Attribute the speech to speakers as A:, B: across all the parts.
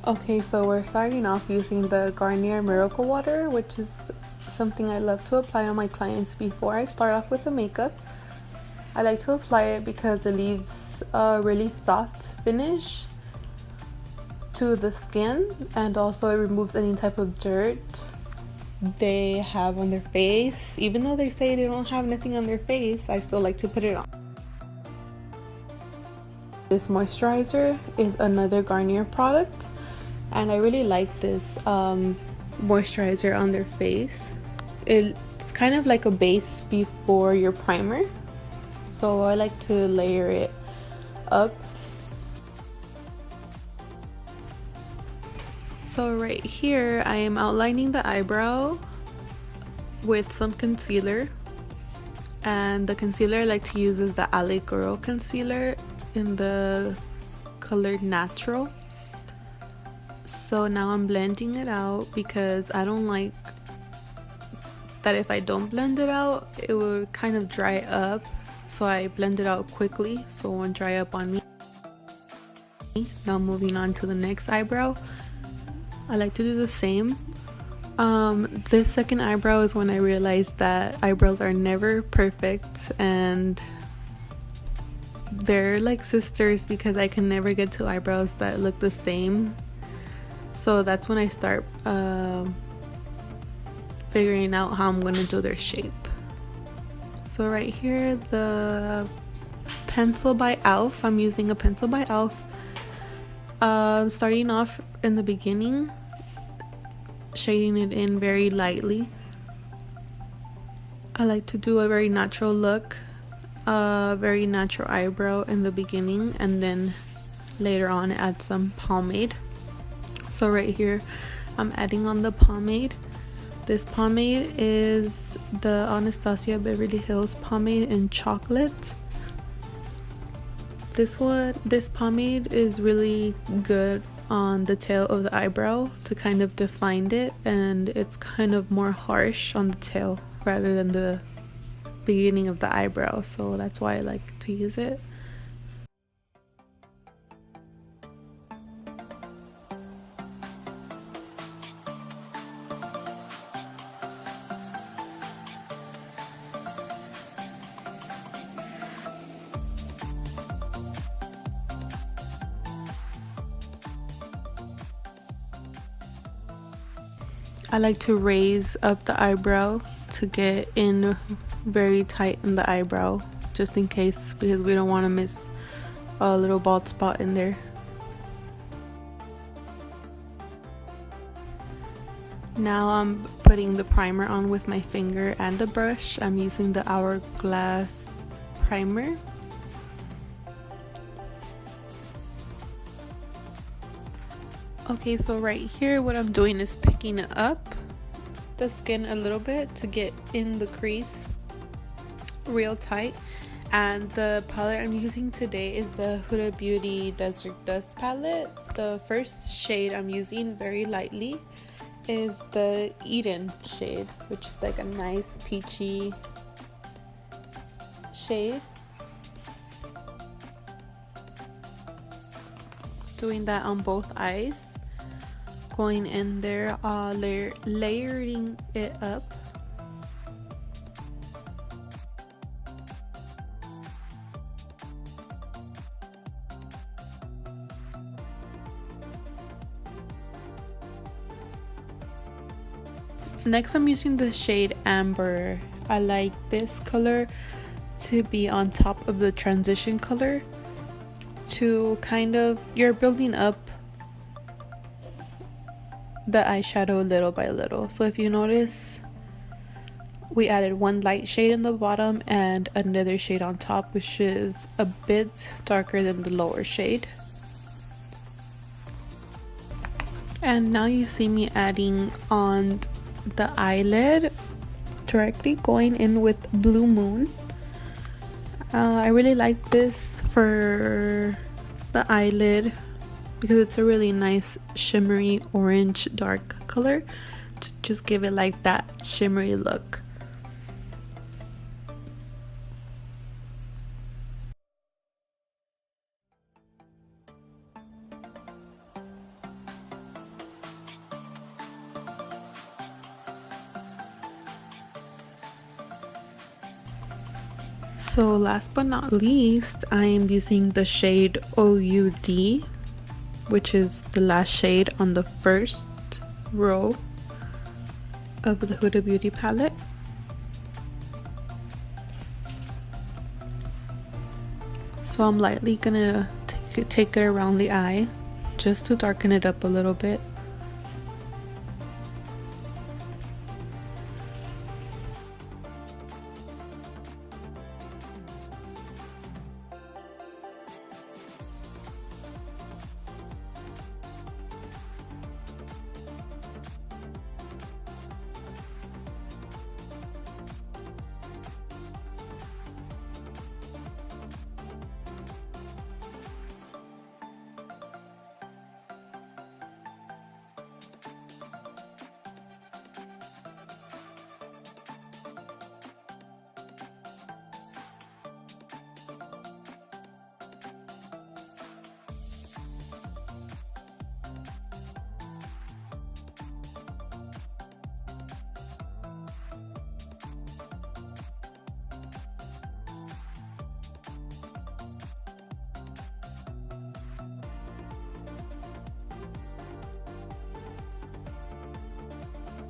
A: Okay, so we're starting off using the Garnier Miracle Water, which is something I love to apply on my clients before I start off with the makeup. I like to apply it because it leaves a really soft finish to the skin, and also it removes any type of dirt they have on their face. Even though they say they don't have nothing on their face, I still like to put it on. This moisturizer is another Garnier product, and I really like this moisturizer on their face. It's kind of like a base before your primer, so I like to layer it up. So right here I am outlining the eyebrow with some concealer, and the concealer I like to use is the LA Girl concealer in the color Natural. So now I'm blending it out because I don't like that if I don't blend it out it will kind of dry up, so I blend it out quickly so it won't dry up on me. Now moving on to the next eyebrow, I like to do the same. This second eyebrow is when I realized that eyebrows are never perfect and they're like sisters, because I can never get two eyebrows that look the same. So that's when I start figuring out how I'm going to do their shape. So right here, the pencil by e.l.f. I'm using a pencil by e.l.f. Starting off in the beginning, shading it in very lightly. I like to do a very natural look, a very natural eyebrow in the beginning, and then later on add some pomade. So right here I'm adding on the pomade. This pomade is the Anastasia Beverly Hills pomade in chocolate. This pomade is really good on the tail of the eyebrow to kind of define it, and it's kind of more harsh on the tail rather than the beginning of the eyebrow, so that's why I like to use it. I like to raise up the eyebrow to get in very tight in the eyebrow, just in case, because we don't want to miss a little bald spot in there. Now I'm putting the primer on with my finger and a brush. I'm using the Hourglass primer. Okay, so right here what I'm doing is picking up the skin a little bit to get in the crease real tight. And the palette I'm using today is the Huda Beauty Desert Dust palette. The first shade I'm using very lightly is the Eden shade, which is like a nice peachy shade. Doing that on both eyes, going in there, layering it up. Next I'm using the shade Amber. I like this color to be on top of the transition color, to kind of, you're building up the eyeshadow little by little. So if you notice, we added one light shade in the bottom and another shade on top, which is a bit darker than the lower shade. And now you see me adding on the eyelid, directly going in with Blue Moon. I really like this for the eyelid because it's a really nice shimmery orange dark color to just give it like that shimmery look. So last but not least, I am using the shade OUD, which is the last shade on the first row of the Huda Beauty palette. So I'm lightly gonna take it around the eye just to darken it up a little bit.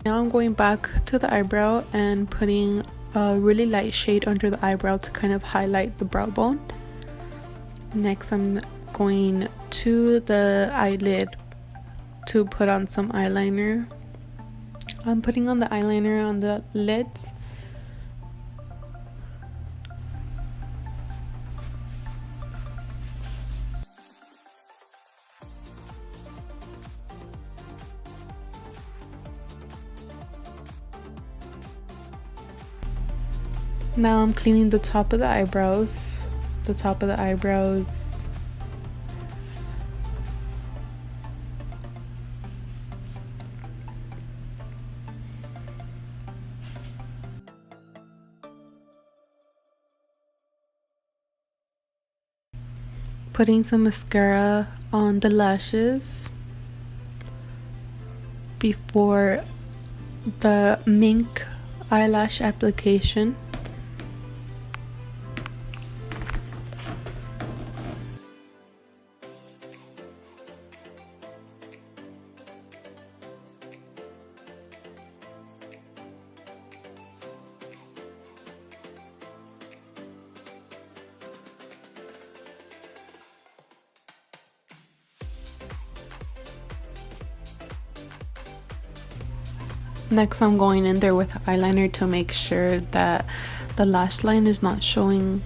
A: Now I'm going back to the eyebrow and putting a really light shade under the eyebrow to kind of highlight the brow bone. Next I'm going to the eyelid to put on some eyeliner. I'm putting on the eyeliner on the lids. Now I'm cleaning the top of the eyebrows. Putting some mascara on the lashes before the mink eyelash application. Next I'm going in there with eyeliner to make sure that the lash line is not showing.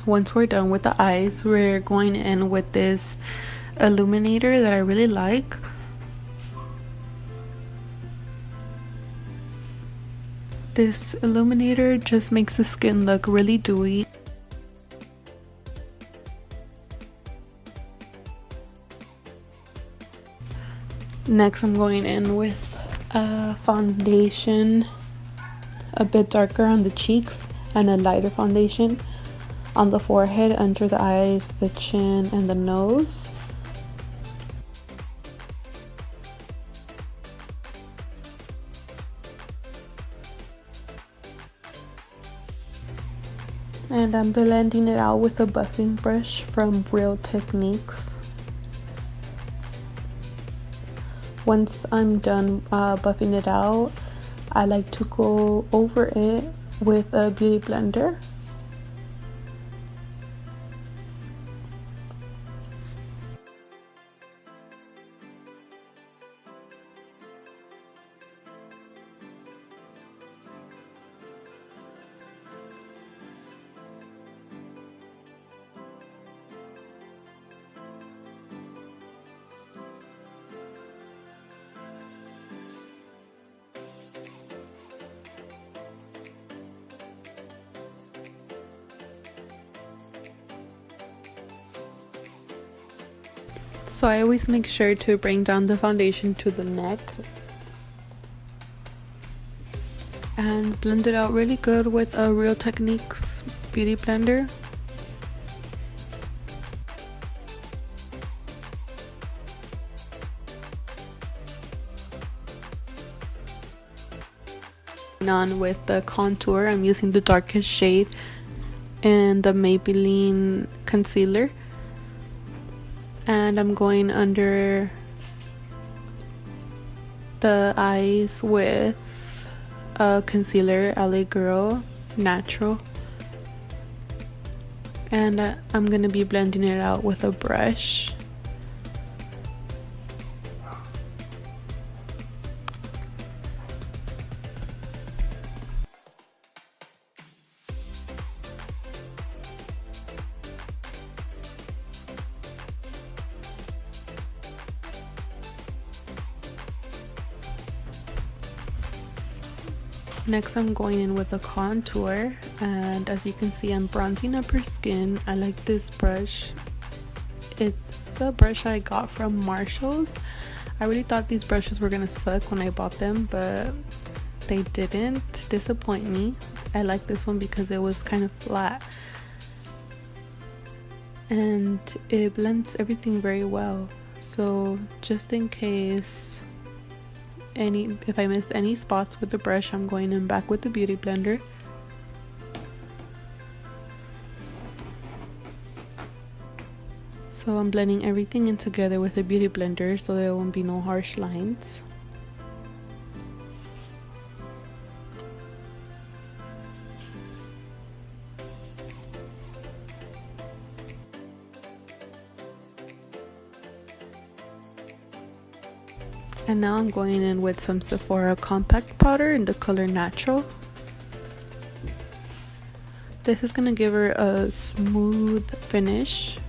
A: Once we're done with the eyes, we're going in with this illuminator that I really like. This illuminator just makes the skin look really dewy. Next I'm going in with a foundation a bit darker on the cheeks and a lighter foundation on the forehead, under the eyes, the chin, and the nose. And I'm blending it out with a buffing brush from Real Techniques. Once I'm done buffing it out, I like to go over it with a beauty blender. So I always make sure to bring down the foundation to the neck and blend it out really good with a Real Techniques beauty blender. On with the contour, I'm using the darkest shade in the Maybelline concealer, and I'm going under the eyes with a concealer, LA Girl Natural, and I'm gonna be blending it out with a brush. Next, I'm going in with a contour, and as you can see, I'm bronzing up her skin. I like this brush. It's a brush I got from Marshalls. I really thought these brushes were gonna suck when I bought them, but they didn't disappoint me. I like this one because it was kind of flat and it blends everything very well. So just in case if I missed any spots with the brush, I'm going in back with the Beauty Blender. So I'm blending everything in together with the Beauty Blender so there won't be no harsh lines. And now I'm going in with some Sephora compact powder in the color Natural. This is gonna give her a smooth finish.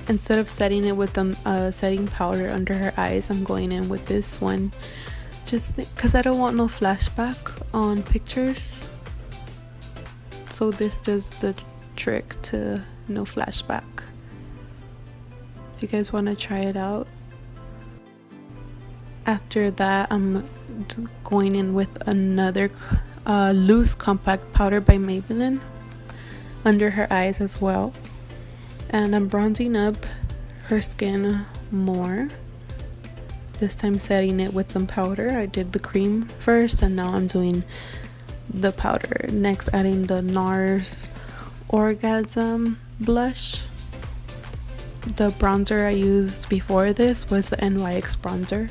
A: Instead of setting it with the setting powder under her eyes, I'm going in with this one just because I don't want no flashback on pictures. So this does the trick to no flashback. If you guys want to try it out. After that, I'm going in with another loose compact powder by Maybelline under her eyes as well, and I'm bronzing up her skin more, this time setting it with some powder. I did the cream first and now I'm doing the powder. Next, adding the NARS Orgasm blush. The bronzer I used before this was the NYX bronzer.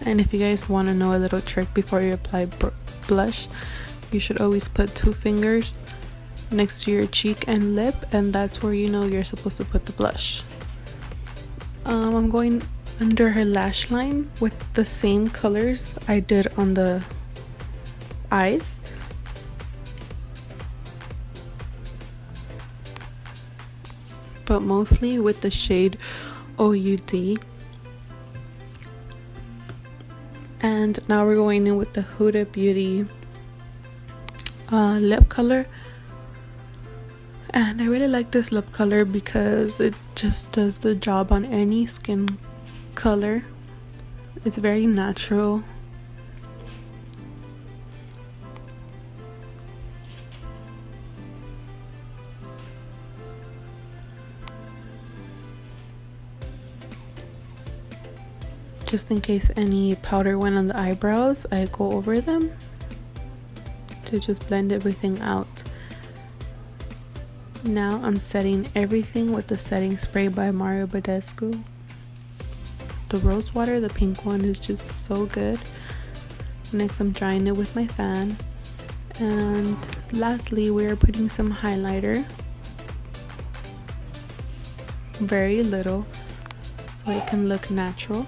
A: And if you guys want to know a little trick before you apply blush, you should always put 2 fingers next to your cheek and lip, and that's where you know you're supposed to put the blush. I'm going under her lash line with the same colors I did on the eyes. But mostly with the shade OUD. And now we're going in with the Huda Beauty lip color, and I really like this lip color because it just does the job on any skin color. It's very natural. Just in case any powder went on the eyebrows, I go over them to just blend everything out. Now I'm setting everything with the setting spray by Mario Badescu. The rose water, the pink one, is just so good. Next, I'm drying it with my fan. And lastly, we are putting some highlighter. Very little, so it can look natural.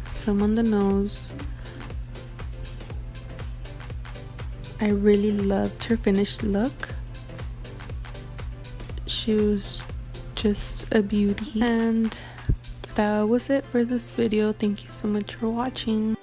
A: Some on the nose. I really loved her finished look. She was just a beauty. And that was it for this video. Thank you so much for watching.